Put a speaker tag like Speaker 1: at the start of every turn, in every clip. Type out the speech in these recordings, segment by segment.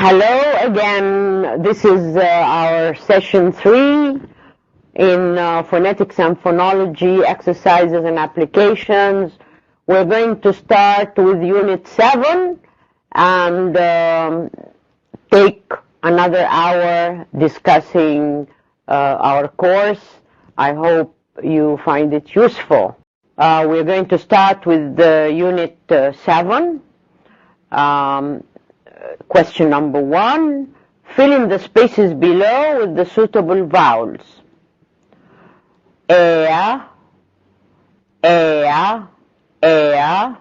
Speaker 1: Hello again. This is our session 3 in phonetics and phonology exercises and applications. We're going to start with unit 7 and take another hour discussing our course. I hope you find it useful. We're going to start with unit 7. Question number 1, fill in the spaces below with the suitable vowels. Air, air, air,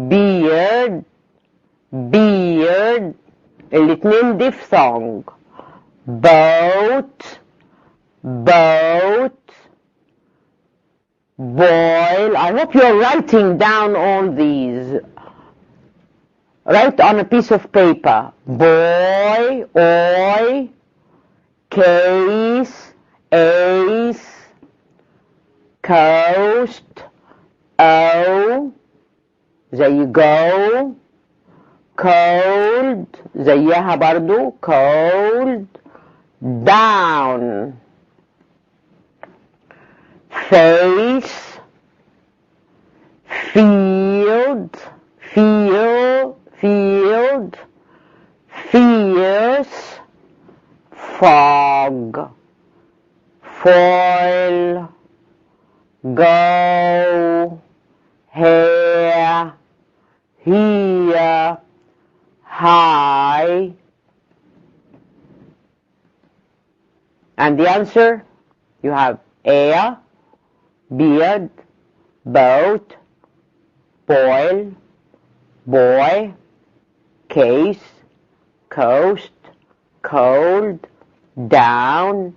Speaker 1: beard, beard, الاتنين diphthong. Boat, boat, boil. I hope you're writing down all these. Write on a piece of paper. Boy, oi, case, ace, coast, o, زي go, cold, زيها برضو, cold, down, face, field, field, field, fierce, fog, foil, go, hair, here, high. And the answer, you have air, beard, boat, boil, boy, case, coast, cold, down,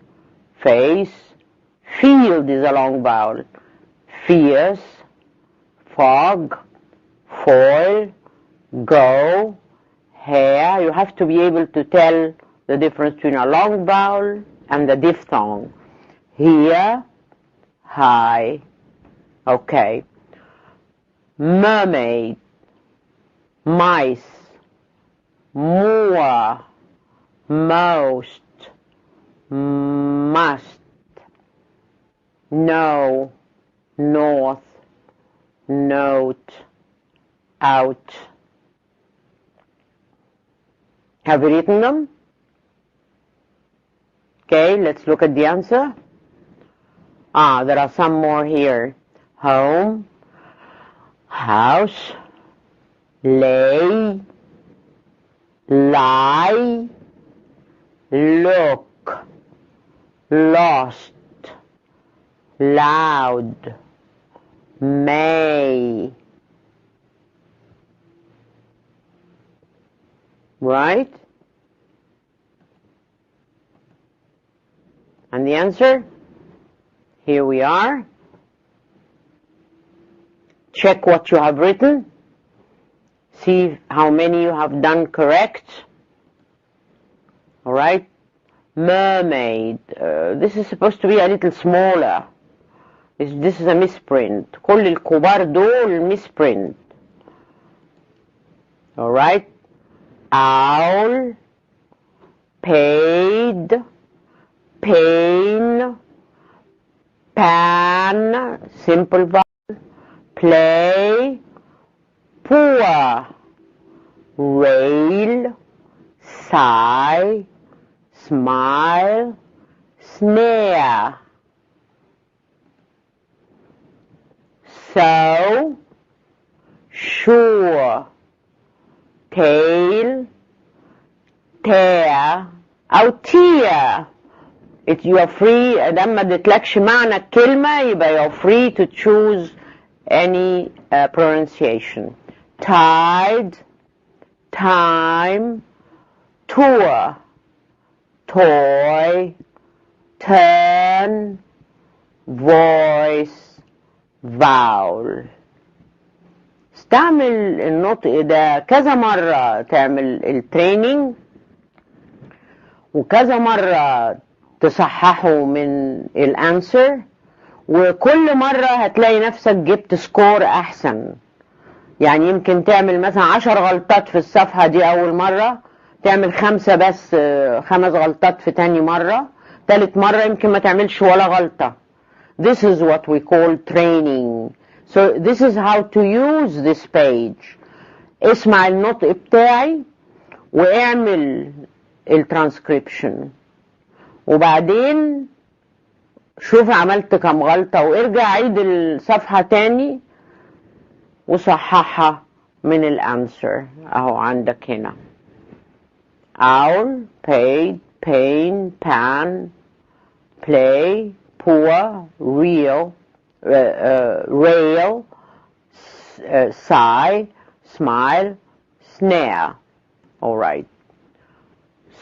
Speaker 1: face, field is a long vowel, fierce, fog, foil, go, hair. You have to be able to tell the difference between a long vowel and the diphthong. Here, high. Okay. Mermaid, mice, moor, most, must, no, north, note, out. Have you written them? Okay, let's look at the answer. There are some more here. Home, house, lay, lie, look, lost, loud, may. Right? And the answer? Here we are. Check what you have written. See how many you have done correct. Alright? Mermaid. This is supposed to be a little smaller. This is a misprint. كل الكبار دول misprint. Alright? Owl. Paid. Pain. Pan. Simple vowel. Play, poor, rail, sigh, smile, snare. So, sure, tail, tear, أو tear. You are free. لما اديتلكش معنى الكلمة يبقى you're free to choose any pronunciation. Tide, time, tour, toy, turn, voice, vowel. استعمل النطق ده كذا مرة، تعمل التريننج وكذا مرة تصححه من الانسر، وكل مرة هتلاقي نفسك جبت سكور أحسن. يعني يمكن تعمل مثلا 10 غلطات في الصفحة دي أول مرة، تعمل 5 بس، 5 غلطات في تاني مرة، تالت مرة يمكن ما تعملش ولا غلطة. This is what we call training. So this is how to use this page. اسمع النطق بتاعي واعمل الترانسكريبشن، وبعدين شوف عملت كم غلطة وارجع عيد الصفحة تاني وصححها من الانسر. اهو عندك هنا owl, paid, pain, pan, play, poor, real, rail, sigh, smile, snare. All right.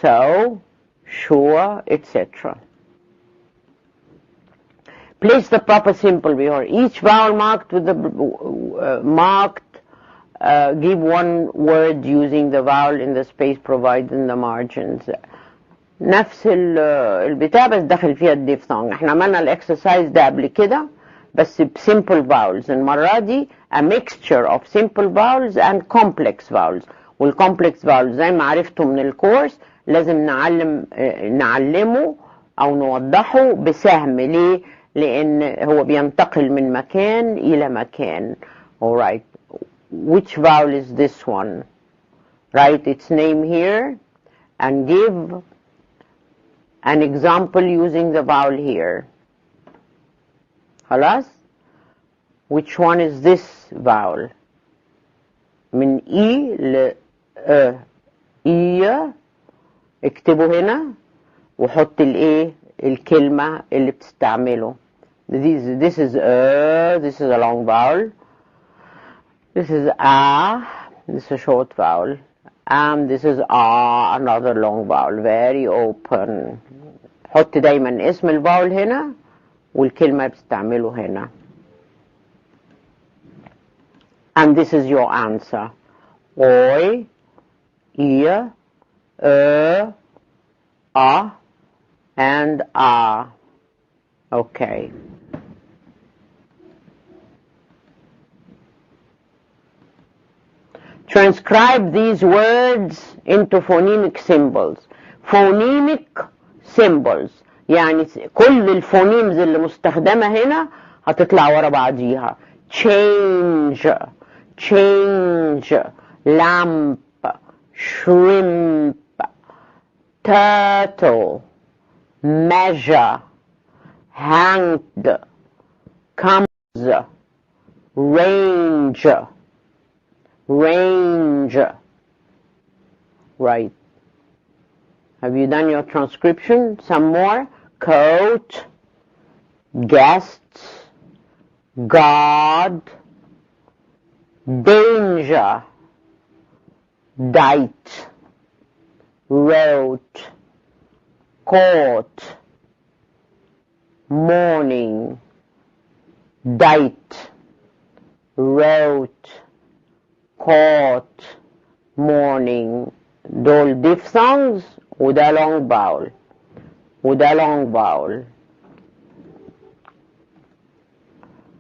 Speaker 1: So, sure, etc. Place the proper symbol before each vowel marked with the give one word using the vowel in the space provided in the margins. نفس البتاع بس داخل فيها الديفثونج. احنا عملنا الاكسرسايز ده قبل كده بس بسيمبل فاولز. المرة دي a mixture of simple vowels and complex vowels. والcomplex vowels زي ما عرفتوا من الكورس لازم نعلمه او نوضحه بسهم. ليه؟ لان هو بينتقل من مكان الى مكان. alright, which vowel is this one? Write its name here and give an example using the vowel here. خلاص؟ Which one is this vowel? من E ل إي. اكتبوا هنا وحط الايه الكلمة اللي بتستعمله. This is this is a long vowel. This is a, this is a short vowel. And this is another long vowel, very open. حط دايما اسم الفاول هنا والكلمة بتستعمله هنا. And this is your answer. Oi, ear, and a. Okay. Transcribe these words into phonemic symbols. Phonemic symbols يعني كل الفونيمز اللي مستخدمة هنا هتطلع ورا بعضيها. Change, change, lamp, shrimp, turtle, measure, hanged, comes, range, range. Right. Have you done your transcription? Some more. Coat, guests, God, danger, diet, wrote, court, morning, diet, wrote, court, morning. دول diphthongs وده long vowel وده long vowel.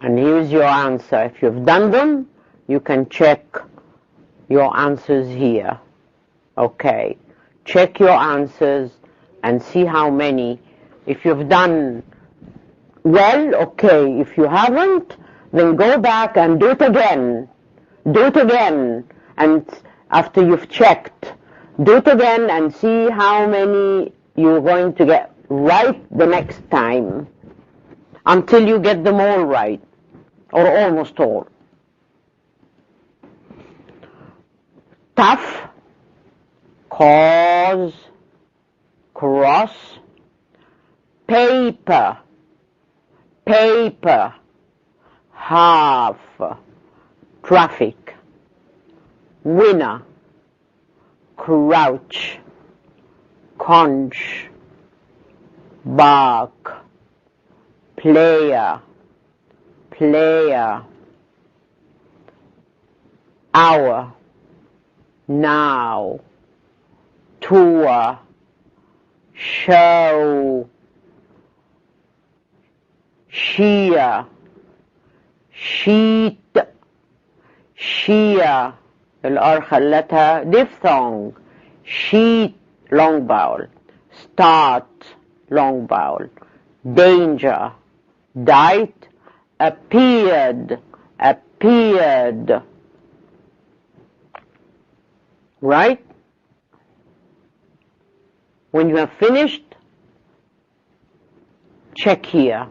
Speaker 1: And here's your answer. If you've done them, you can check your answers here. Okay. Check your answers and see how many. If you've done well, okay. If you haven't, then go back and do it again. Do it again. And after you've checked, do it again and see how many you're going to get right the next time. Until you get them all right. Or almost all. Tough, cause, cross, paper, paper, half, traffic, winner, crouch, conch, bark, player, player, hour, now, tour, show, shear, sheet, sheer الار خلتها diphthong. sheet long vowel. start long vowel. danger. died. appeared. appeared. Right? When you have finished, check here.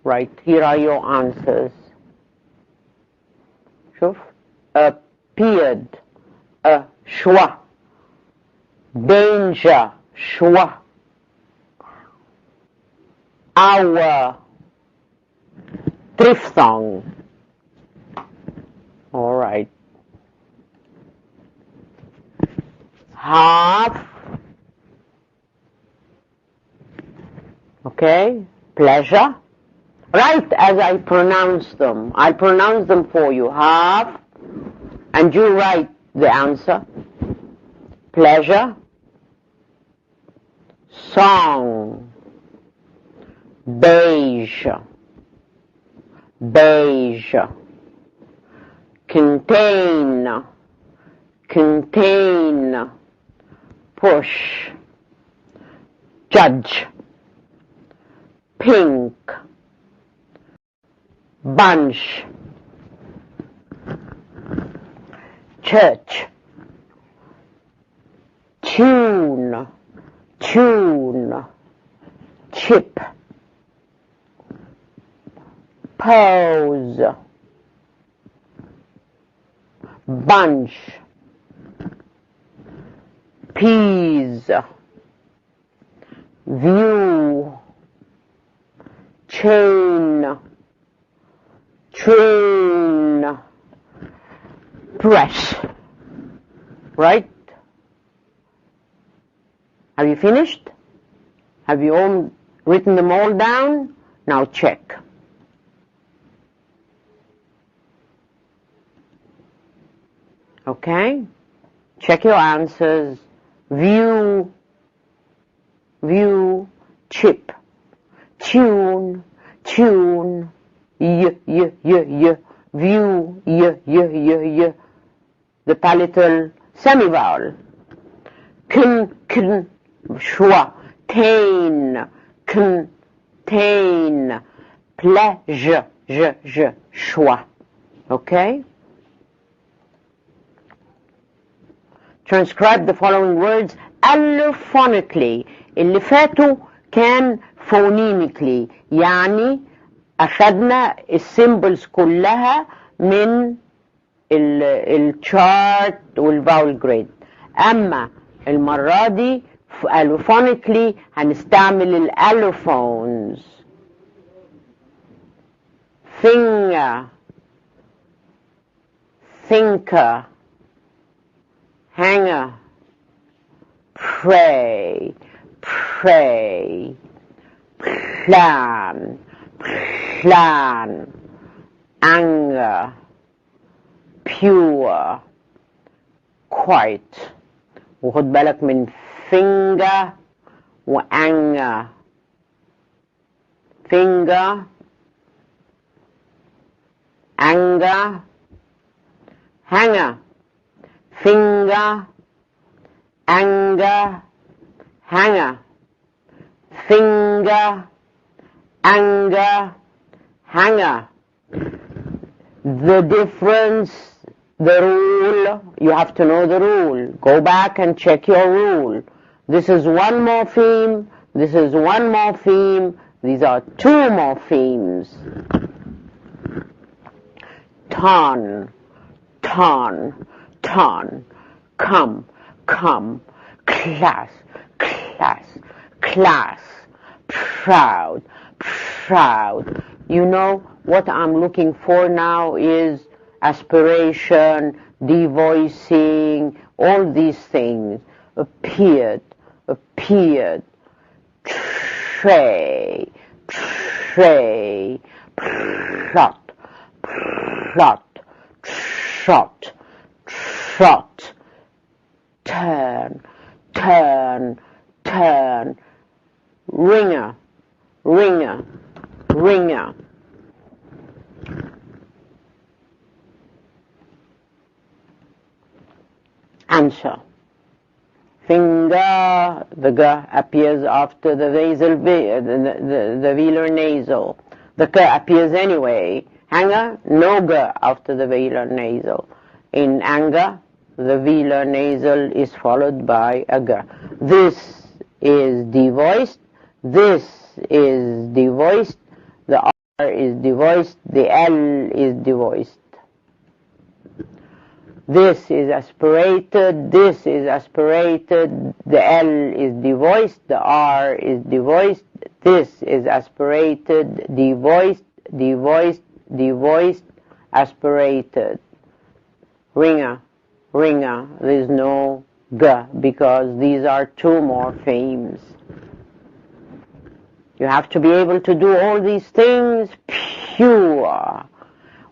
Speaker 1: Right, here are your answers. شوف. appeared. شوى. danger. شوى. our. diphthong. All right. half. Okay, pleasure. Right as I pronounce them. I'll pronounce them for you. Half, and you write the answer. Pleasure. Song. Beige. Beige. Contain. Contain. Push. Judge. Pink. Bunch. Church. Tune. Tune. Chip. Pose. Bunch. Peas. View. Chain. Train. Press. Right? Have you finished? Have you all written them all down? Now check. Okay? Check your answers. View. View. Chip. Tune. Tune. View. The palatal semivowel. Schwa. Tain. Contain. Pleasure. Schwa. Okay? Transcribe the following words allophonically. اللي فاتوا كان phonemically. يعني أخذنا السيمبلز كلها من الشارت والفاول جريد. أما المرة دي allophonically هنستعمل الالوفونز. finger. thinker. hanger. pray. Pray. Plan. Plan. Anger. Pure. Quite. وخد بالك من finger و anger. Finger. Anger. Hanger. Finger. Anger. Hanger. Finger. Anger. Hanger. The difference, the rule, you have to know the rule. Go back and check your rule. This is one morpheme, this is one morpheme, these are two morphemes. Ton, ton, ton, come, come, class, class, class, proud, proud. You know, what I'm looking for now is aspiration, devoicing, all these things. Appeared, appeared, tray, tray, plot, plot, trot, trot, turn, turn, turn, ringer, ringer, ringer. أنثى. Finger, the G appears after the velar nasal. The K appears anyway. Hanger, no G after the velar nasal. In anger, the velar nasal is followed by a G. This is devoiced, this is devoiced, the R is devoiced, the L is devoiced. This is aspirated, this is aspirated, the L is devoiced, the R is devoiced, this is aspirated, devoiced, devoiced, devoiced, aspirated. Ringer, ringer, there is no G because these are two morphemes. You have to be able to do all these things pure.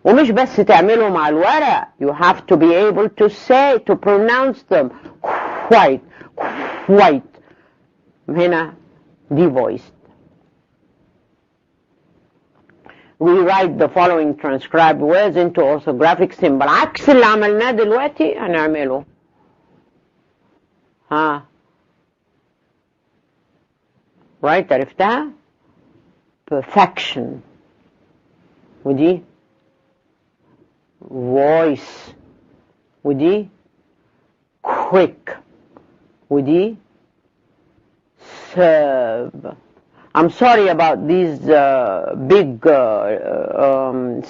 Speaker 1: ومش بس تعملهم على الورق. You have to be able to say, to pronounce them quite, quite. هنا devoiced. We write the following transcribed words into orthographic symbol. عكس اللي عملناه دلوقتي هنعمله. ها. Right, عرفتها؟ Perfection. ودي voice. ودي quick. ودي serve. I'm sorry about these big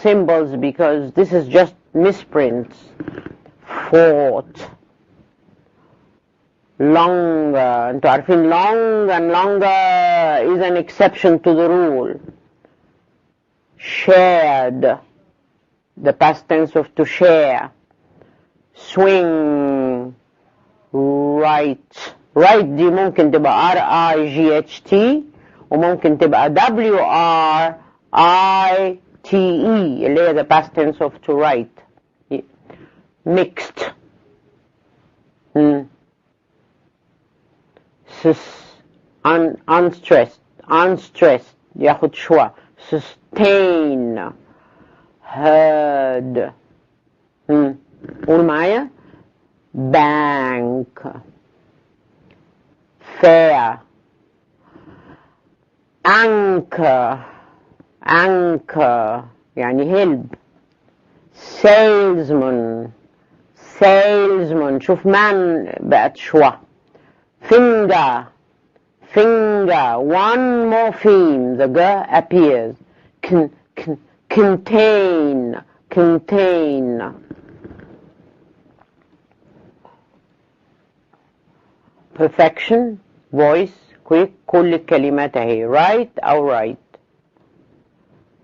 Speaker 1: symbols because this is just misprints. Fought. Longer. انتوا عارفين long and longer is an exception to the rule. Shared. The past tense of to share. Swing. Right. Right دي ممكن تبقى R-I-G-H-T وممكن تبقى W-R-I-T-E اللي هي the past tense of to write. Mixed. Unstressed. Unstressed. ياخد شوى. Sustain. Heard. قول معايا. Bank. Fair. Anchor. Anchor يعني help. Salesman. Salesman. شوف man بقت شوى. Finger. Finger. One morpheme. The G appears. Contain. Contain. Perfection. Voice. Quick. كل الكلمات اهي. Right أو right.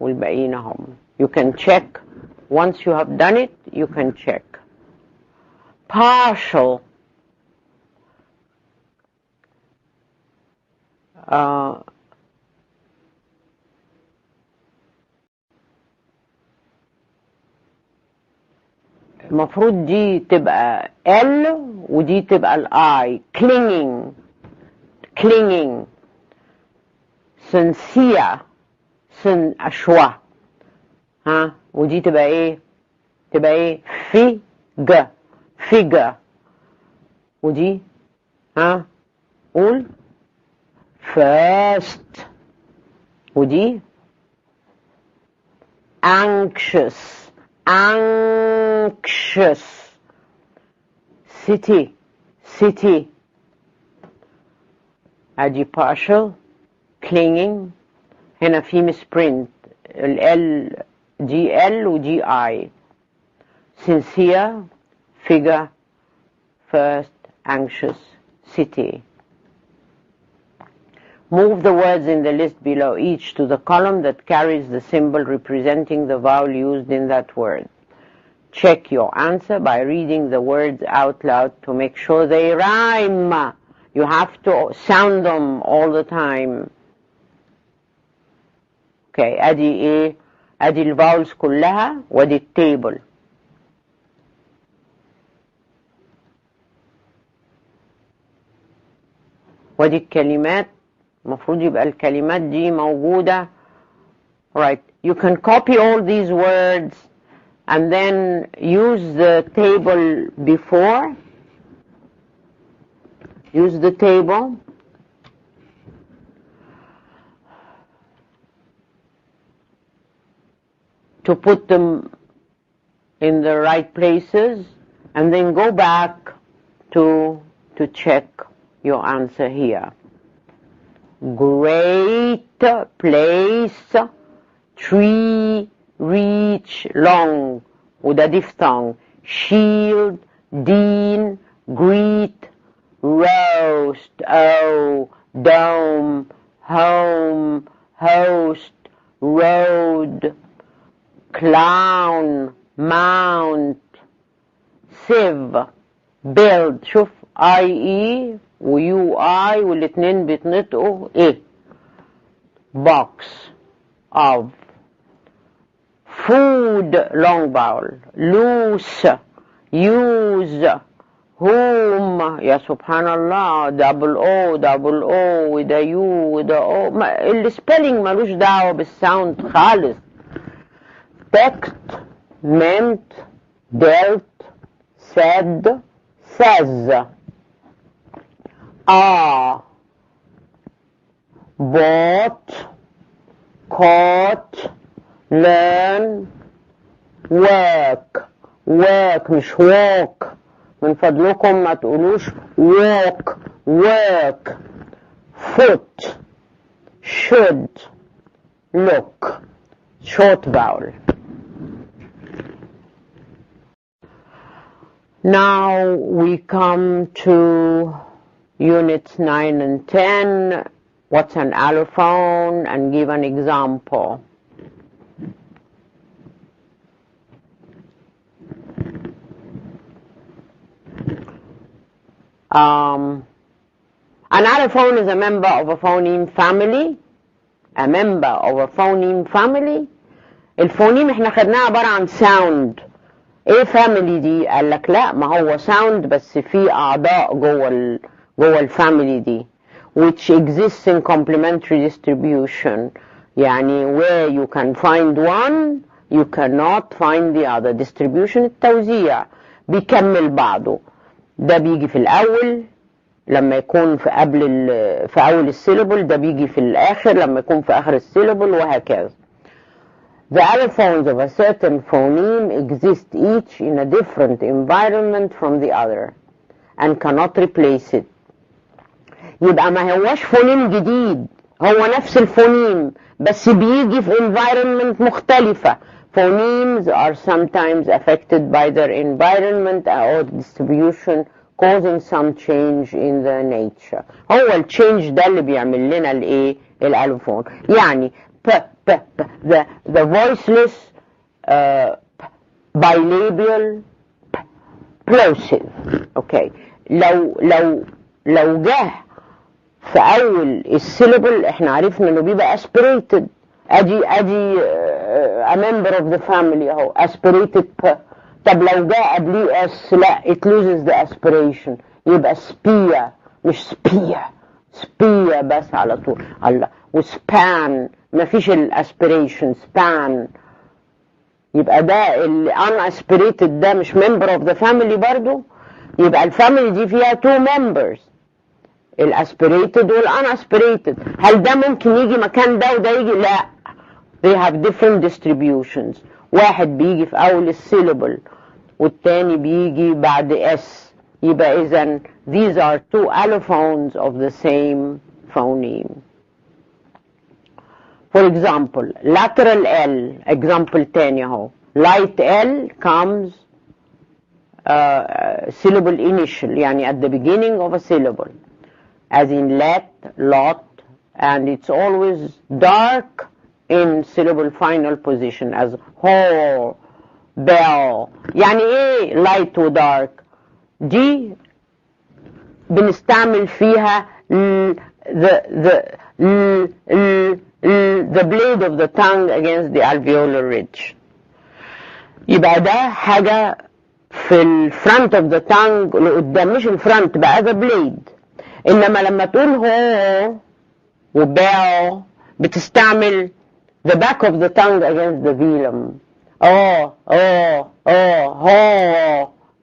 Speaker 1: والباقيين هم. You can check. Once you have done it, you can check. Partial. المفروض دي تبقى L ودي تبقى ال I. Clinging. Clinging. Sincere. أشوى. ها ودي تبقى ايه؟ تبقى ايه؟ figure. Figure. ودي ها قول first. ودي anxious. Anxious. City. City. ادي partial. Clinging. هنا في misprint. ال L دي L ودي I. Sincere. Figure. First. Anxious. City. Move the words in the list below each to the column that carries the symbol representing the vowel used in that word. Check your answer by reading the words out loud to make sure they rhyme. You have to sound them all the time. Okay, ادي ايه؟ ادي الفاولز كلها وادي التيبل. وادي الكلمات. المفروض يبقى الكلمات دي موجودة. Right. You can copy all these words and then use the table before use the table to put them in the right places, and then go back to check your answer here. Great place, tree, reach, long, وده diphthong. Shield, dean, greet, roast, oh, dome, home, host, road, clown, mount, sieve, build. شوف IE و UI والاتنين بيتنطقوا ايه. box of. food, long vowel. loose, use, whom, يا سبحان الله، double O with a U with a O. السبيلنج ملوش دعوة بالساوند خالص. pecked, meant, dealt, said, says. bought, caught, learn, work. work مش walk، من فضلكم ما تقولوش walk. work. foot, should, look. short vowel. Now we come to units 9 and 10. What's an allophone? And give an example. An allophone is a member of a phoneme family. A member of a phoneme family. الفونيم احنا خدناها عبارة عن sound. ايه family دي؟ قال لك لا، ما هو sound بس في اعضاء جوه الفاميلي دي which exists in complementary distribution. يعني where you can find one you cannot find the other. distribution التوزيع بيكمل بعضه. ده بيجي في الاول لما يكون في اول السيلابل، ده بيجي في الاخر لما يكون في اخر السيلابل، وهكذا. The allophones of a certain phoneme exist each in a different environment from the other and cannot replace it. يبقى ما هوش فونيم جديد، هو نفس الفونيم بس بيجي في environment مختلفة. Phonemes are sometimes affected by their environment or distribution, causing some change in their nature. هو التشينج ده اللي بيعمل لنا الايه؟ الالوفون. يعني the voiceless bilabial plosive. اوكي. لو جه في اول السيلابل احنا عرفنا انه بيبقى aspirated. ادي a member of the family اهو aspirated p. طب لو جاء قبليه اس لا it loses the aspiration، يبقى سبيا مش سبيا، سبيا بس على طول. الله. وسبان مفيش الاسبريشن، سبان. يبقى ده ال unaspirated ده مش member of the family برضو. يبقى الفاميلي دي فيها two members، الاسبريتد والاناسبريتد. هل ده ممكن يجي مكان ده وده يجي؟ لا. they have different distributions. واحد بيجي في اول السيلابل والتاني بيجي بعد اس. يبقى اذا these are two allophones of the same phoneme. For example, lateral L. example تاني اهو. light L comes syllable initial، يعني at the beginning of a syllable. as in let, lot, and it's always dark in syllable final position as whole, bell. يعني ايه light و dark؟ دي بنستعمل فيها the blade of the tongue against the alveolar ridge. يبقى ده حاجة في الفرونت of the tongue لقدام، مش الفرونت بقى the blade. انما لما تقول هو وباو بتستعمل the back of the tongue against the velum. هو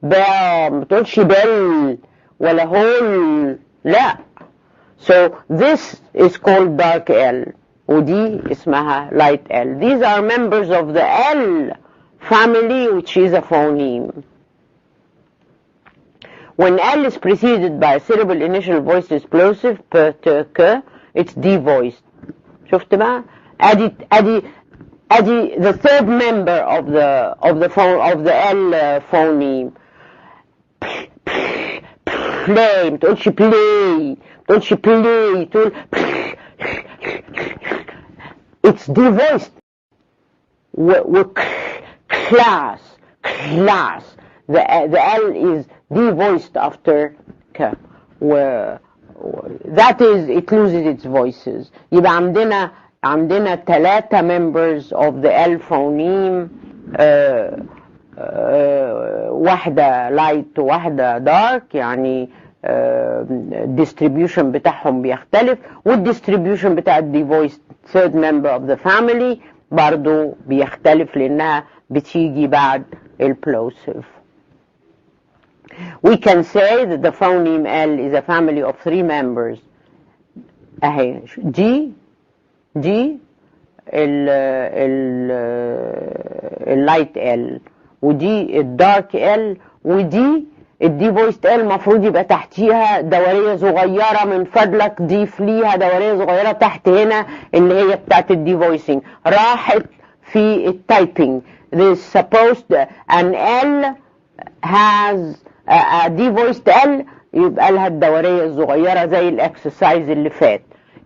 Speaker 1: باو، ما بتقولش بل ولا هول لا. So this is called dark L ودي اسمها light L. These are members of the L family, which is a phoneme. When L is preceded by a syllable initial voiced explosive p, t, k, it's devoiced. شفت بقى؟ ادي the third member of the L phoneme. play ما تقولش play، ما تقولش play، تقول it's devoiced. class the L is devoiced after K. That is, it loses its voices. يبقى عندنا 3 members of the L phoneme، واحدة light وواحدة dark، يعني distribution بتاعهم بيختلف، والdistribution بتاع devoiced third member of the family برضو بيختلف لأنها بتيجي بعد الplosive. We can say that the phoneme L is a family of 3 members. اهي دي اللايت L، ودي الدارك L، ودي الديفويست L. المفروض يبقى تحتيها دورية صغيرة، من فضلك ضيف ليها دورية صغيرة تحت هنا اللي هي بتاعت الديفويسنج، راحت في التايبنج. This is supposed an L has a devoiced L يبقى لها الدورية الصغيرة زي الاكسرسايز اللي فات.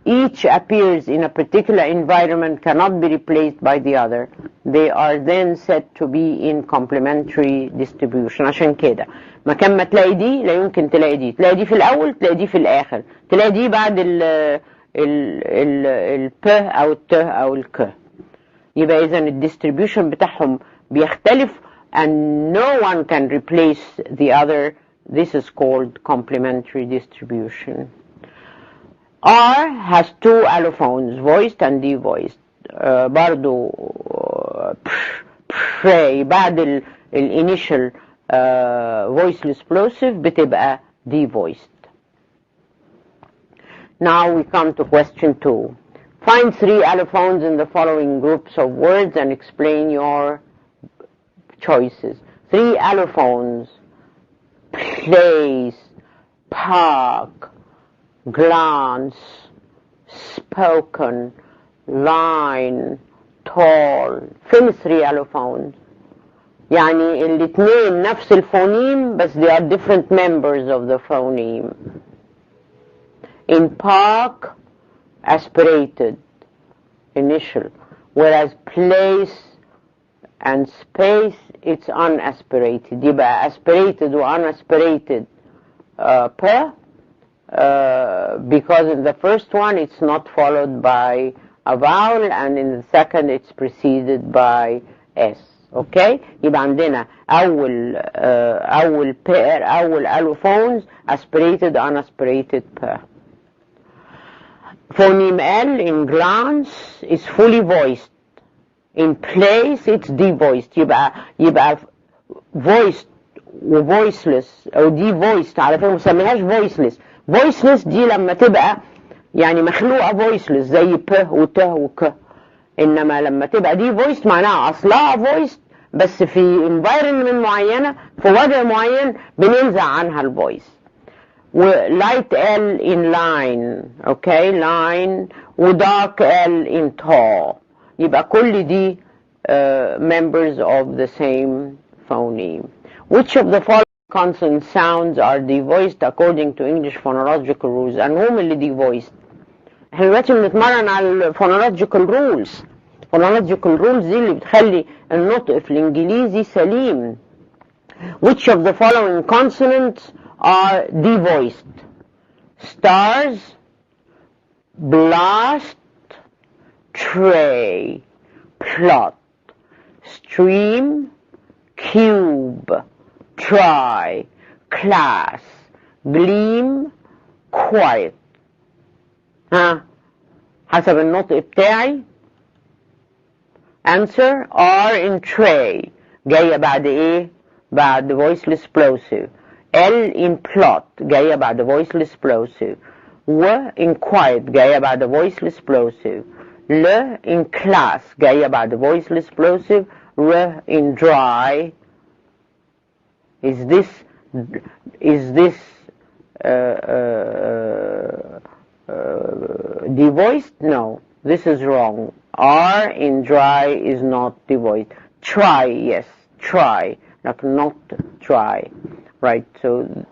Speaker 1: Each appears in a particular environment, cannot be replaced by the other. They are then said to be in complementary distribution. عشان كده مكان ما تلاقي دي لا يمكن تلاقي دي، تلاقي دي في الأول، تلاقي دي في الآخر، تلاقي دي بعد ال P أو الت أو الك. يبقى إذا الديستريبيوشن بتاعهم بيختلف and no one can replace the other. This is called complementary distribution. R has 2 allophones, voiced and devoiced. برضو pray بعد initial voiceless plosive بتبقى devoiced. Now we come to question 2. Find 3 allophones in the following groups of words and explain your choices. 3 allophones: place, park, glance, spoken, line, tall. فين 3 allophones؟ يعني الاثنين نفس الفونيم بس they are different members of the phoneme. In park, aspirated, initial, whereas place and space it's unaspirated. يبقى aspirated و unaspirated per because in the first one it's not followed by a vowel and in the second it's preceded by S. Okay? يبقى عندنا أول pair أول allophones aspirated unaspirated per. Phoneme L in glance is fully voiced. In place it's devoiced. يبقى voiced و voiceless أو devoiced. على فكرة مسميهاش voiceless. voiceless دي لما تبقى يعني مخلوقة voiceless زي ب وت وك. إنما لما تبقى devoiced معناها أصلها voiced بس في environment معينة في وضع معين بننزع عنها الvoice. light L in line, okay, line, و dark L in tall. يبقى كل دي members of the same phoneme. Which of the following consonant sounds are devoiced according to English phonological rules? أنهم اللي devoiced؟ احنا دلوقتي بنتمرن على ال phonological rules. phonological rules دي اللي بتخلي النطق في الإنجليزي سليم. Which of the following consonants are devoiced? Stars, blast, tray, plot, stream, cube, try, class, gleam, quiet. ها حسب النطق بتاعي. Answer R in tray جاية بعد ايه؟ بعد voiceless plosive. L in plot جاية بعد voiceless plosive. و in quiet جاية بعد voiceless plosive. ل in class جاية بعد voiceless plosive. ر in dry. Is this devoiced? No, this is wrong. R in dry is not devoiced. Try, yes, try, like not try. Right, so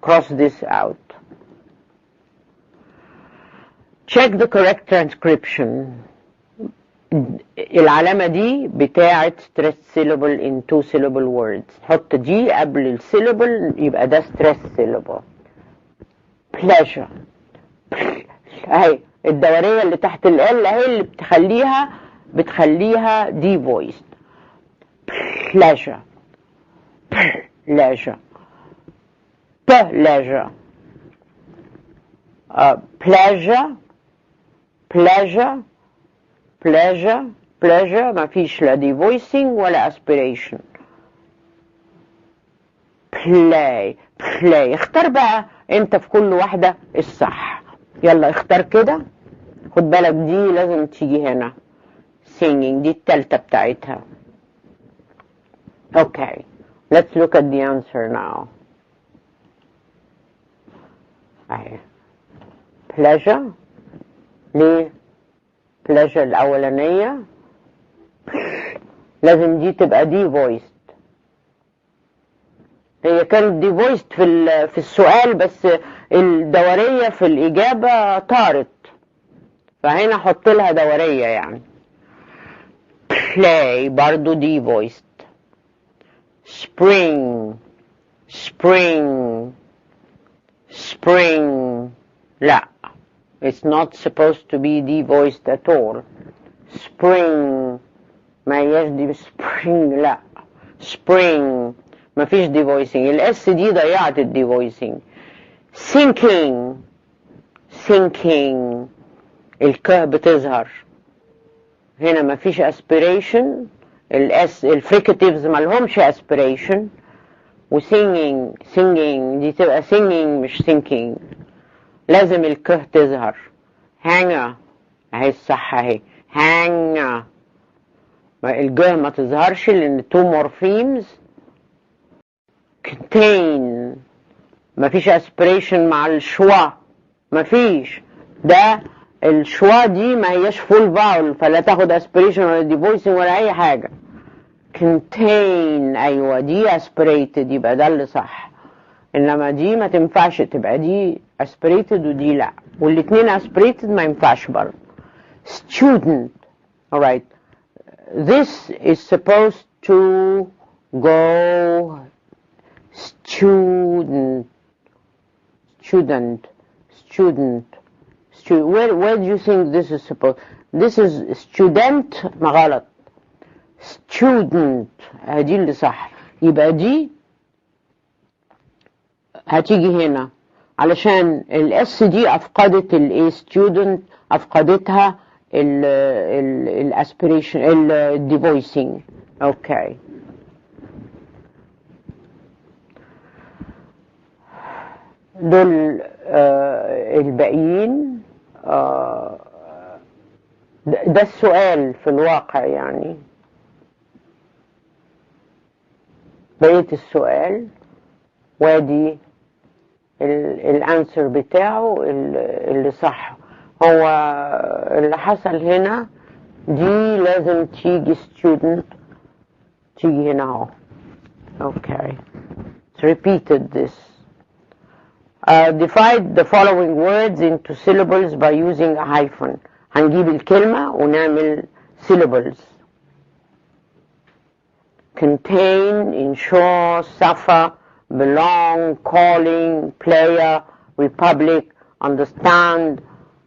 Speaker 1: cross this out. Check the correct transcription. العلامة دي بتاعت stress syllable in two syllable words. حط دي قبل السيلابل يبقى ده stress syllable. pleasure. اهي الدورية اللي تحت ال L اهي اللي بتخليها دي voiced. pleasure. pleasure. pleasure. pleasure. pleasure. pleasure. pleasure ما فيش لا دي voicing ولا aspiration. play. play. اختار بقى انت في كل واحدة الصح. يلا اختار كده. خد بالك دي لازم تيجي هنا. singing دي التالتة بتاعتها. Okay, let's look at the answer now. اهي pleasure. ليه pleasure الأولانية لازم دي تبقى دي voiced. هي كانت دي voiced في السؤال بس الدورية في الإجابة طارت فهنا حط لها دورية يعني. play برضو دي voiced. spring. spring. spring. لا, it's not supposed to be دي voiced at all. spring ما هياش دي spring. لا, spring ما فيش دي voicing. الاس دي ضيعت الدي voicing. sinking. sinking الكه بتظهر هنا ما فيش aspiration. الاس الفريكاتيفز ما لهمش aspiration. و singing دي تبقى singing مش thinking. لازم الكه تظهر. hanger اهي الصح اهي hanger. الجه ما تظهرش لان two morphemes. contain ما فيش aspiration مع الشوا. ما فيش. ده الشوا دي ما هياش full vowel فلا تاخد aspiration ولا دي voicing ولا اي حاجة. contain ايوه دي aspirated يبقى ده اللي صح. انما دي ما تنفعش تبقى دي aspirated ودي لا. والاتنين aspirated ما ينفعش برضه. student. alright, this is supposed to go student. student. student. where do you think this is supposed? this is student ما غلط. student دي اللي صح. يبقى دي هتيجي هنا علشان الاس دي افقدت الايه student افقدتها الاسبريشن الديفويسنج. اوكي دول الباقيين. ده السؤال في الواقع يعني بقية السؤال وادي الانسر بتاعه اللي صح. هو اللي حصل هنا دي لازم تيجي student تيجي هنا اهو. okay, it's repeated this. Divide the following words into syllables by using a hyphen. هنجيب الكلمة ونعمل syllables. contain, ensure, suffer, belong, calling, player, republic, understand,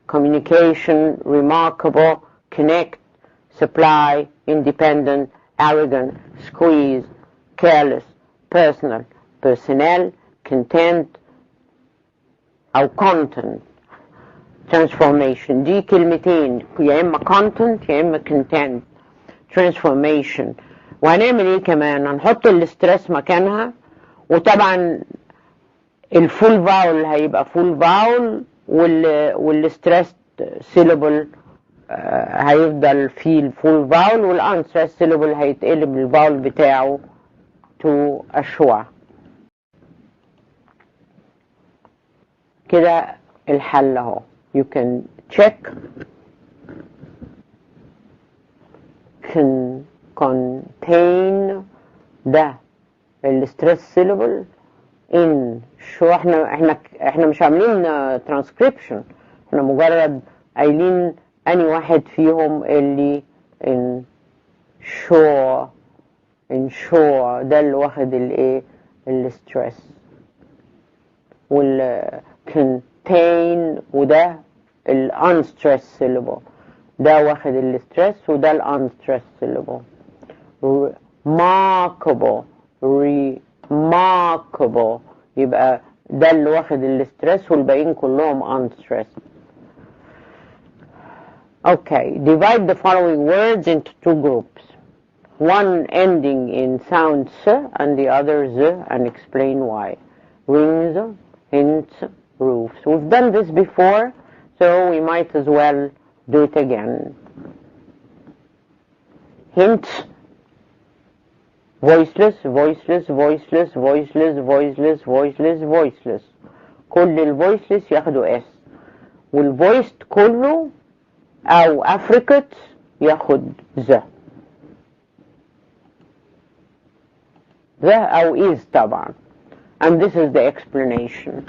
Speaker 1: communication, remarkable, connect, supply, independent, arrogant, squeeze, careless, personal, personnel, content أو content. transformation دي كلمتين يا إما content يا إما content. transformation. وهنعمل إيه كمان؟ هنحط الاسترس مكانها وطبعا الفول فاول هيبقى فول فاول، والستريس سيلابل هيفضل فيه الفول فاول، والانستريس سيلابل هيتقلب الفاول بتاعه تو اشوع. كده الحل اهو. you can check contain ده الستريس سيلابل ان شو. احنا مش عاملين ترانسكريبشن، احنا مجرد قايلين اني واحد فيهم اللي ان شو ده اللي واخد الايه الستريس، والcontain وده الانستريس سيلابل، ده واخد الستريس وده الانستريس سيلابل. remarkable يبقى ده اللي واخد الستريس والباقيين كلهم unstressed. Okay, divide the following words into two groups, one ending in sound s and the other z, and explain why. Rings, hints, roofs. We've done this before, so we might as well do it again. Hints, voiceless, voiceless, voiceless, voiceless, voiceless, voiceless, voiceless. كل الvoiceless ياخدوا S، والvoiced كله أو affricates ياخد ذا أو is طبعا. And this is the explanation.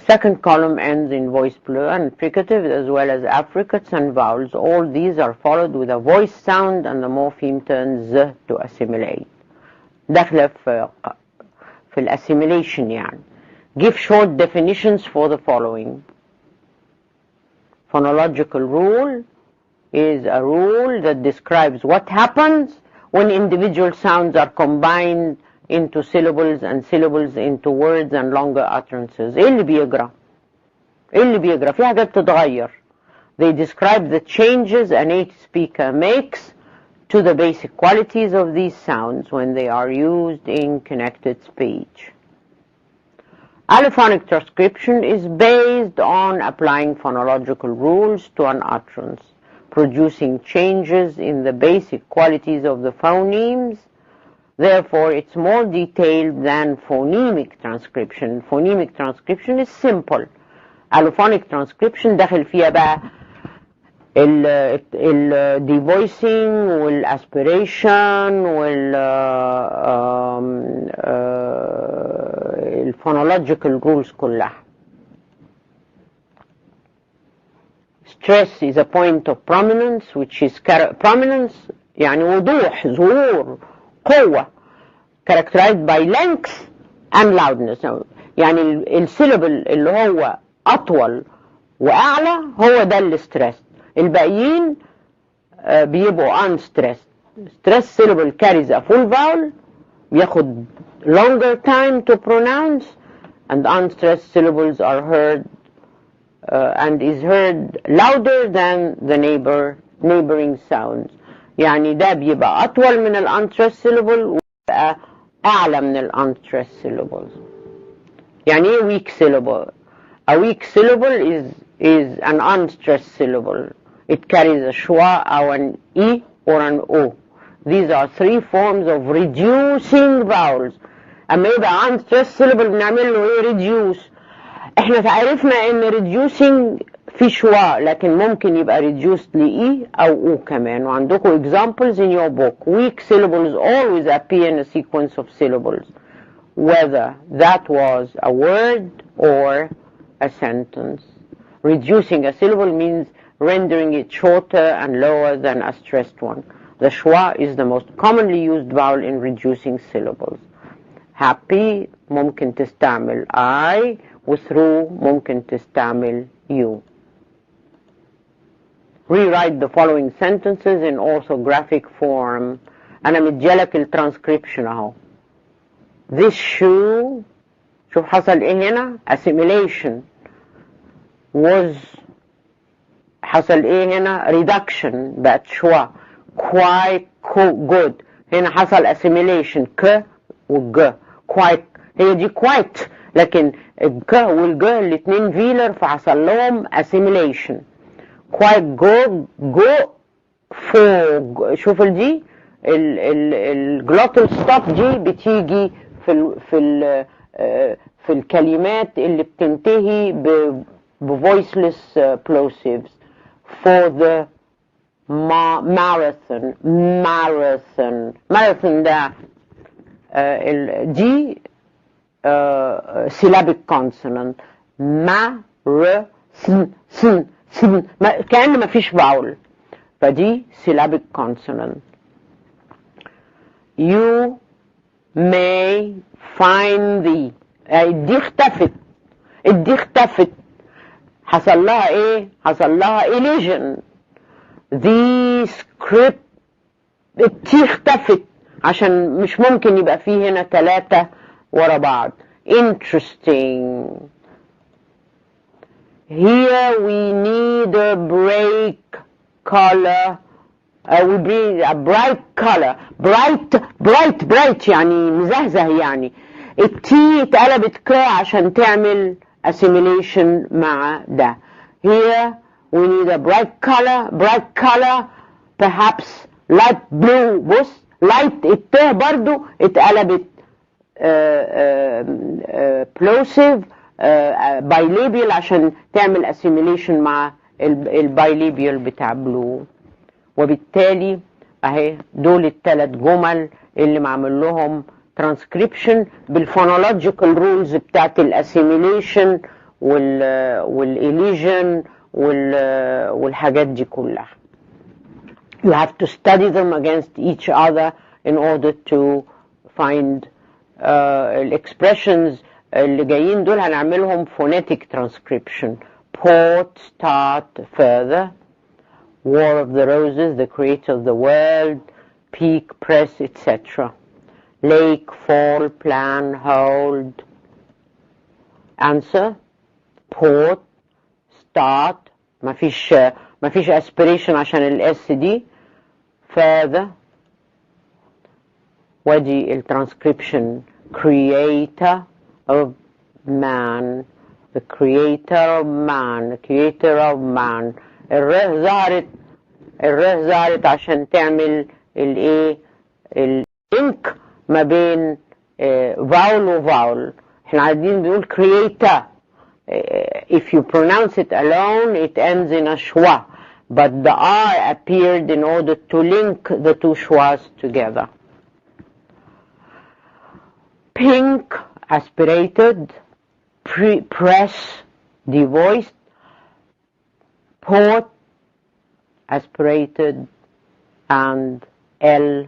Speaker 1: Second column ends in voice plural and fricative as well as affricates and vowels. All these are followed with a voice sound and the morpheme turns z to assimilate. داخلة في الassimilation يعني. Give short definitions for the following. Phonological rule is a rule that describes what happens when individual sounds are combined into syllables and syllables into words and longer utterances. ايه اللي بيجرى؟ في حاجات تتغير. They describe the changes a native speaker makes to the basic qualities of these sounds when they are used in connected speech. Allophonic transcription is based on applying phonological rules to an utterance, producing changes in the basic qualities of the phonemes. Therefore, it's more detailed than phonemic transcription. Phonemic transcription is simple. Allophonic transcription داخل فيها بقى devoicing والaspiration phonological rules كلها. Stress is a point of prominence, which is prominence يعني وضوح، ظهور، قوة، characterized by length and loudness. يعني السيلابل اللي هو أطول وأعلى هو ده الستريس، الباقيين بيبقوا unstressed. Stress syllable carries a full vowel، بياخد longer time to pronounce, and unstressed syllables are heard and is heard louder than the neighboring sounds. يعني ده بيبقى أطول من unstressed syllable وبيبقى أعلى من unstressed syllables. يعني إيه weak syllable؟ A weak syllable is an unstressed syllable. It carries a schwa or an e or an o. These are three forms of reducing vowels. أما يبقى unstressed syllable بنعمل له إيه؟ reduce. إحنا عرفنا إن reducing في schwa، لكن ممكن يبقى reduced لإي أو أو كمان. وعندكم examples in your book. Weak syllables always appear in a sequence of syllables, whether that was a word or a sentence. Reducing a syllable means rendering it shorter and lower than a stressed one. The schwa is the most commonly used vowel in reducing syllables. Happy ممكن تستعمل I، وthrough ممكن تستعمل you. Rewrite the following sentences in orthographic form. أنا مديالك الترانسكريبشن أهو. This shoe، شوف حصل إيه هنا؟ assimilation. Was حصل إيه هنا؟ reduction، بقت شوا. quite good، هنا حصل assimilation ك وج، quite. هي دي quite، لكن الك والج الاتنين فيلر فحصل لهم assimilation. quite go for. شوف دي الجلوتال ستوب دي بتيجي في الكلمات اللي بتنتهي بvoiceless plosives. for the marathon ده دي syllabic consonant. كأن ما فيش vowel، فدي syllabic consonant. you may find the دي اختفت حصل لها ايه؟ حصل لها elision. the script التي اختفت عشان مش ممكن يبقى فيه هنا 3 ورا بعض. interesting. here we need a break color. we bring a bright color. bright يعني مزهزه يعني. التي اتقلبت ك عشان تعمل assimilation مع ده. here we need a bright color perhaps light blue. بص light الت برضو اتقلبت plosive bilabial عشان تعمل assimilation مع البايليبيال بتاع blue. وبالتالي اهي دول الثلاث جمل اللي معمل لهم ترانسكريبشن بالفونولوجيكال رولز بتاعت الاسيميليشن والإليجن والحاجات دي كلها. You have to study them against each other in order to find الexpressions اللي جايين دول هنعملهم phonetic transcription. port, start, further. War of the Roses, the creator of the world, peak, press, etc. Lake, fall, plan, hold. Answer. port, start. ما فيش aspiration عشان الاس دي. further. ودي الترانسكريبشن. creator of man, the creator of man. الره ظهرت عشان تعمل الايه اللينك ما بين vowel وvowel. احنا عايزين نقول creator. if you pronounce it alone it ends in a schwa, but the R appeared in order to link the two schwas together. pink, aspirated. press, devoiced. port, aspirated, and L,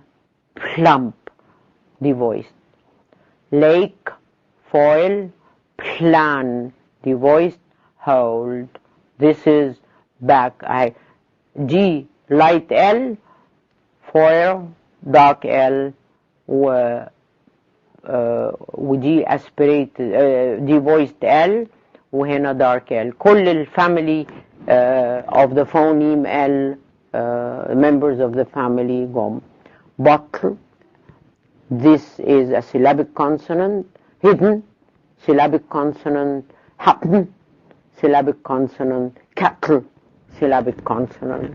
Speaker 1: plump, devoiced. Lake, foil, plan, devoiced, hold. This is back. G, light L, foil, dark L, ودي aspirated, devoiced L, وهنا dark L. كل الفاميلي of the phoneme L, members of the family gom. Bottle, this is a syllabic consonant. Hidden, syllabic consonant. Happen, syllabic consonant. Cattle, syllabic consonant.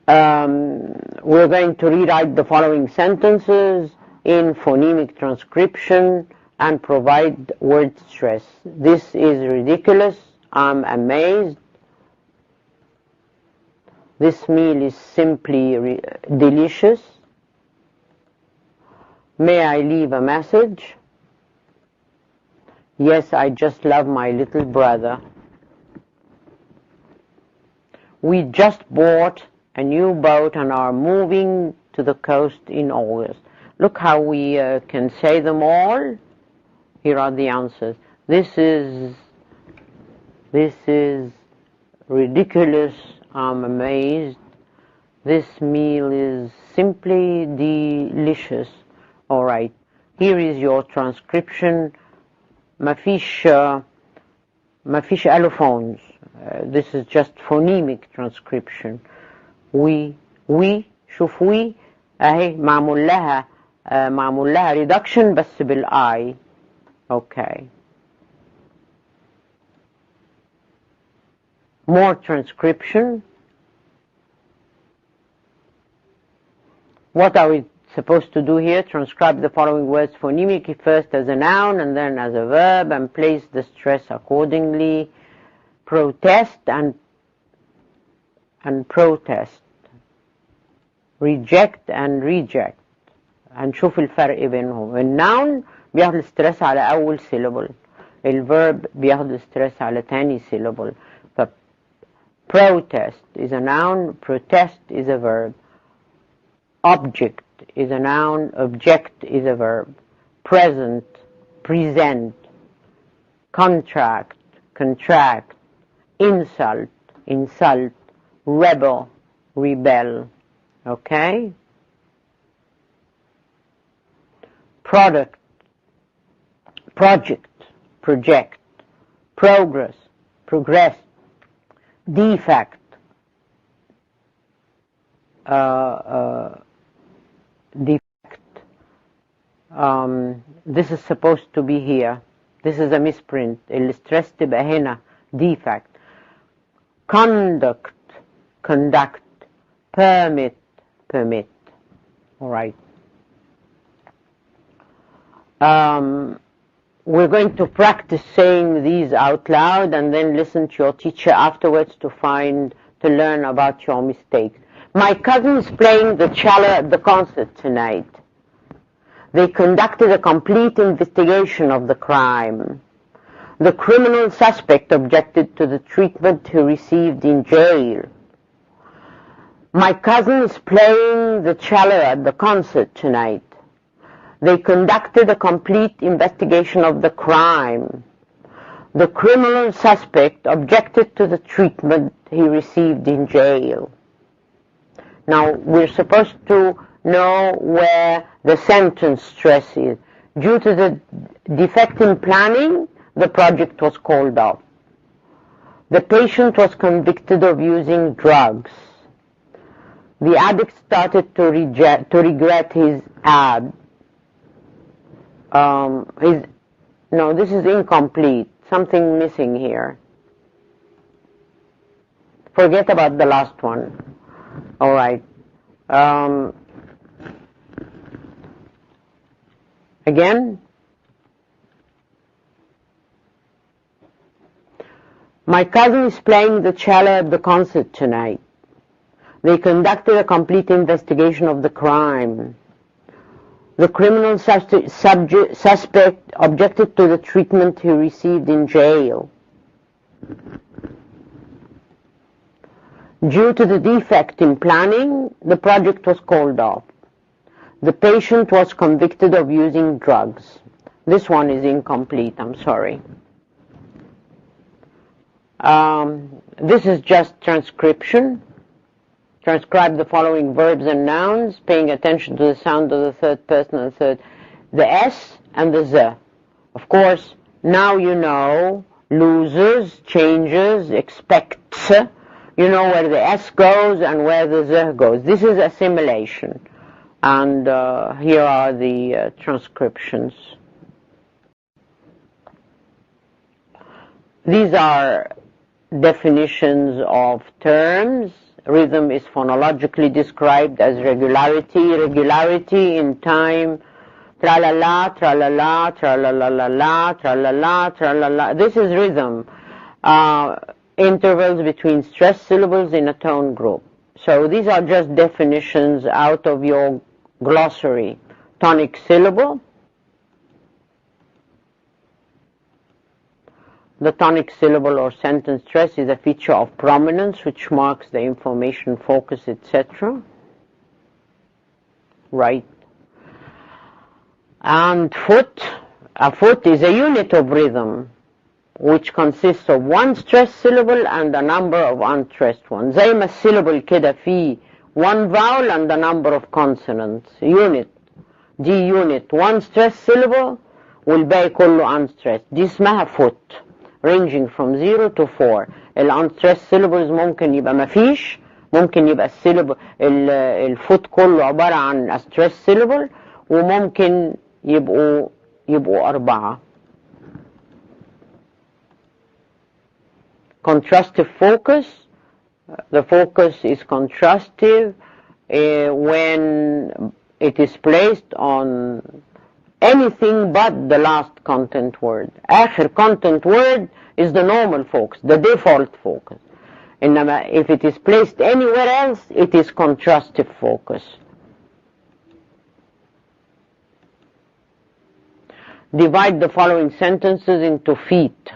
Speaker 1: We're going to rewrite the following sentences in phonemic transcription and provide word stress. This is ridiculous. I'm amazed. This meal is simply delicious. May I leave a message? Yes, I just love my little brother. We just bought a new boat and are moving to the coast in August. Look how we can say them all. Here are the answers. This is ridiculous. I'm amazed. This meal is simply delicious. All right. Here is your transcription. مفيش allophones. This is just phonemic transcription. we شوف اهي معمول لها معمول لها reduction بس بالI. Okay. More transcription. What are we supposed to do here? Transcribe the following words phonemically, first as a noun and then as a verb, and place the stress accordingly. Protest and protest. Reject and reject. هنشوف الفرق بينهم. الناون بياخد الستريس على أول syllable. الverb بياخد الستريس على تاني syllable. ف protest is a noun, protest is a verb. Object is a noun, object is a verb. Present, present. Contract, contract. Insult, insult. Rebel, rebel. Okay? Product, project, project. Progress, progress. Defect, defect. This is supposed to be here. This is a misprint. الستريس تبقى هنا. Defect. Conduct, conduct. Permit, permit. All right. We're going to practice saying these out loud and then listen to your teacher afterwards to learn about your mistakes. My cousin is playing the cello at the concert tonight. They conducted a complete investigation of the crime. The criminal suspect objected to the treatment he received in jail. My cousin is playing the cello at the concert tonight. They conducted a complete investigation of the crime. The criminal suspect objected to the treatment he received in jail. Now, we're supposed to know where the sentence stress is. Due to the defect in planning, the project was called off. The patient was convicted of using drugs. The addict started to regret his ad. No, this is incomplete. Something missing here. Forget about the last one. All right. Again. My cousin is playing the cello at the concert tonight. They conducted a complete investigation of the crime. The criminal suspect objected to the treatment he received in jail. Due to the defect in planning, the project was called off. The patient was convicted of using drugs. This one is incomplete, I'm sorry. This is just transcription. Transcribe the following verbs and nouns, paying attention to the sound of the third person and the S and the Z. Of course, now you know loses, changes, expects. You know where the S goes and where the Z goes. This is assimilation. And here are the transcriptions. These are definitions of terms. Rhythm is phonologically described as regularity, regularity in time, tra-la-la, tra-la-la, tra-la-la-la-la, tra-la-la, tra-la-la. This is rhythm. Intervals between stressed syllables in a tone group. So these are just definitions out of your glossary. Tonic syllable. The tonic syllable or sentence stress is a feature of prominence which marks the information focus, etc. Right. And foot. A foot is a unit of rhythm which consists of one stressed syllable and a number of unstressed ones. زي ما الsyllable كده فيه one vowel and a number of consonants. Unit. دي unit. One stressed syllable والباقي كله unstressed. دي اسمها foot. Ranging from 0 to 4. الunstressed syllables ممكن يبقى مفيش. ممكن يبقى الsyllable الفوت كله عبارة عن a stressed syllable. وممكن يبقوا 4. Contrastive focus. The focus is contrastive when it is placed on anything but the last content word. آخر content word is the normal focus, the default focus. إنما if it is placed anywhere else, it is contrastive focus. Divide the following sentences into feet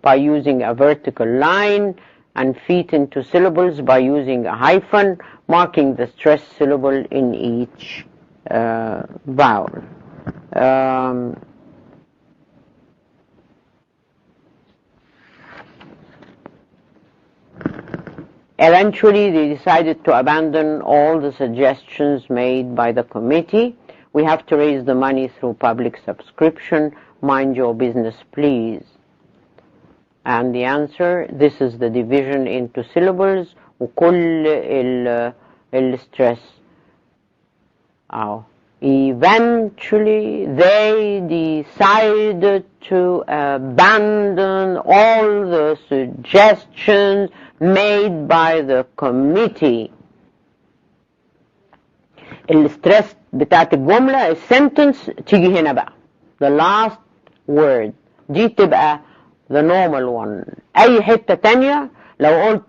Speaker 1: by using a vertical line, and feet into syllables by using a hyphen, marking the stressed syllable in each vowel. Eventually, they decided to abandon all the suggestions made by the committee. We have to raise the money through public subscription. Mind your business, please. And the answer, this is the division into syllables وكل الstress. Eventually, they decided to abandon all the suggestions made by the committee. الستريس بتاعت الجملة السنتنس تيجي هنا بقى. The last word دي تبقى the normal one. أي حتة تانية لو قلت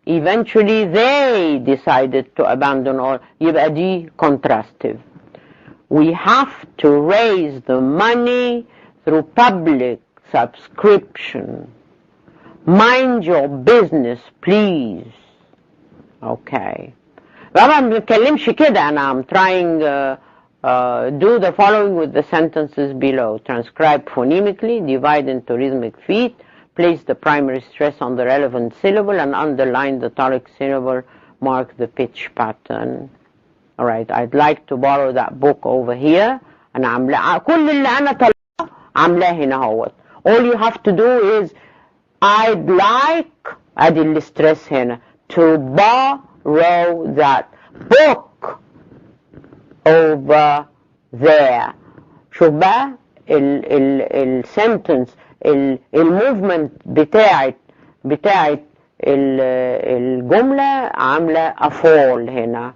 Speaker 1: eventually they decided to abandon all يبقى دي contrastive. We have to raise the money through public subscription. Mind your business, please. Okay. طبعا ما بنتكلمش كده. I'm trying do the following with the sentences below. Transcribe phonemically, divide into rhythmic feet, place the primary stress on the relevant syllable and underline the tonic syllable, mark the pitch pattern. Alright, I'd like to borrow that book over here. أنا عاملاه كل اللي أنا طلعه عاملاه هنا اهوت. All you have to do is I'd like أدي الستريس هنا to borrow that book over there. شوف بقى السنتنس الموفمنت بتاعت الجملة عاملة a fall هنا.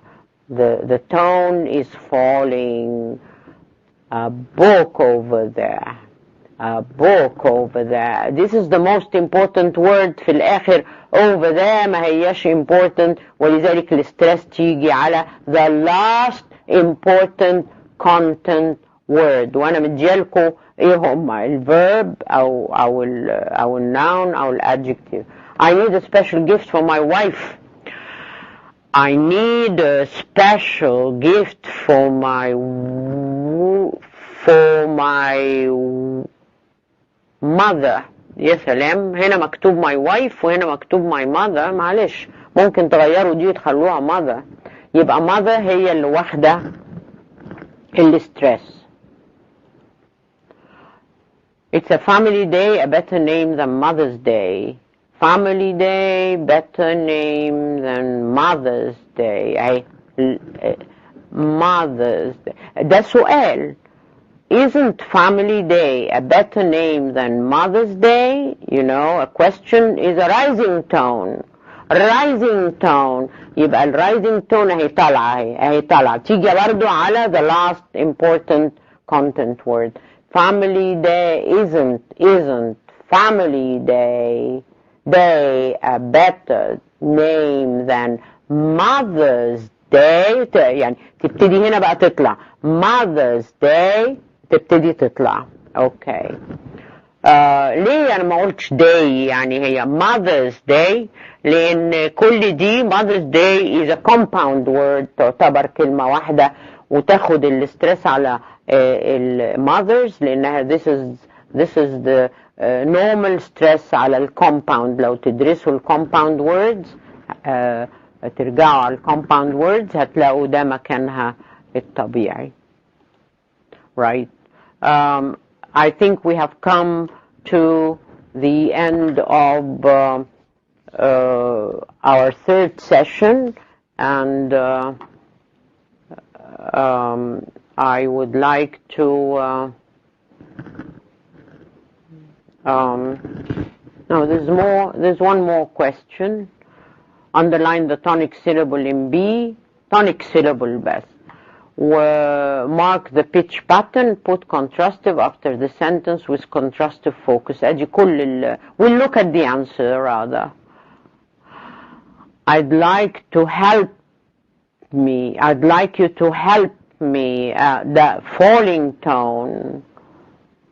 Speaker 1: The tone is falling. A book over there. A book over there. This is the most important word في الآخر. Over there ما هياش important ولذلك الستريس تيجي على the last important content word. وأنا مديالكم إيه هما الverb أو الnoun أو الadjective. I need a special gift for my wife. I need a special gift for my mother. يا سلام هنا مكتوب my wife وهنا مكتوب my mother. معلش ممكن تغيروا دي وتخلوها mother. يبقى mother هي اللي واخدة الستريس. It's a family day, a better name than Mother's Day. Family Day, better name than Mother's Day. Mother's Day. ده سؤال. Isn't Family Day a better name than Mother's Day? You know, a question is a rising tone. Rising tone. يبقى rising tone اهي طالعة. تيجي برضو على the last important content word. Family Day isn't Family Day a better name than Mother's Day. يعني تبتدي هنا بقى تطلع Mother's Day تبتدي تطلع. اوكي. ليه انا ما قلتش day؟ يعني هي Mother's Day لان كل دي Mother's Day is a compound word تعتبر كلمة واحدة وتاخد الستريس على mothers لانها this is the normal stress على الكومباوند. لو تدرسوا الكومباوند words ترجعوا على الكومباوند words هتلاقوا ده مكانها الطبيعي. Right. I think we have come to the end of our third session and I would like to no, there's one more question. Underline the tonic syllable in B, tonic syllable best. Mark the pitch pattern, put contrastive after the sentence with contrastive focus. ادي كل we'll look at the answer rather. I'd like you to help me, the falling tone.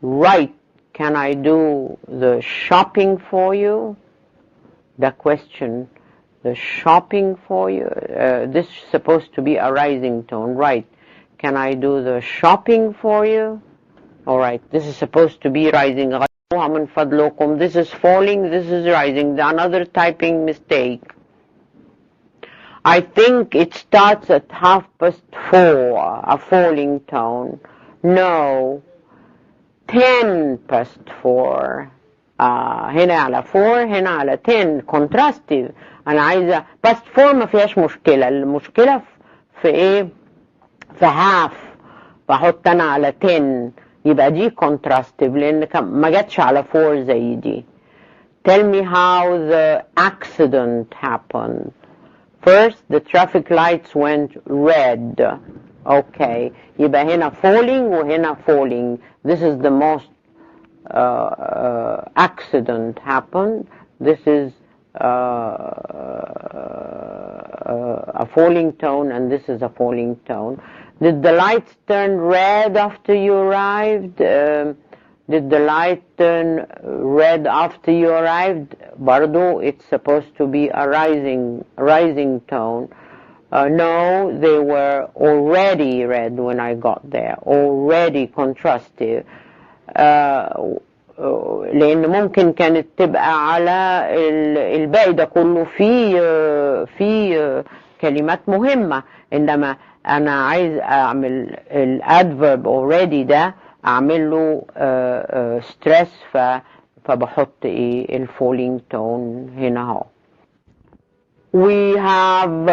Speaker 1: Right, can I do the shopping for you? The question, the shopping for you. This is supposed to be a rising tone, right? Can I do the shopping for you? All right, this is supposed to be rising. This is falling, this is rising. Another typing mistake. I think it starts at 4:30, a falling tone. No, 4:10. هنا على 4 هنا على 10 contrastive. انا عايزه بس 4 ما فيهاش مشكله. المشكله في ايه؟ في half. بحط انا على 10 يبقى دي contrastive لان ما جاتش على 4 زي دي. Tell me how the accident happened. First, the traffic lights went red. Okay. يبقى هنا falling وهنا falling. This is the most accident happened. This is a falling tone and this is a falling tone. Did the lights turn red after you arrived? Did the light turn red after you arrived? Bardo, it's supposed to be a rising tone. No, they were already red when I got there. Already contrastive. لأن ممكن كانت تبقى على الباقي ده كله في كلمات مهمة. إنما أنا عايز أعمل الادverb already ده أعمل له stress فبحط إيه الفولينج تون هنا اهو. We have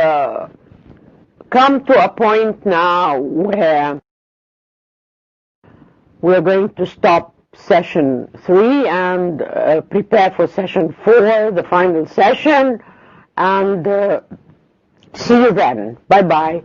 Speaker 1: come to a point now where we're going to stop session 3 and prepare for session 4, the final session, and see you then. Bye-bye.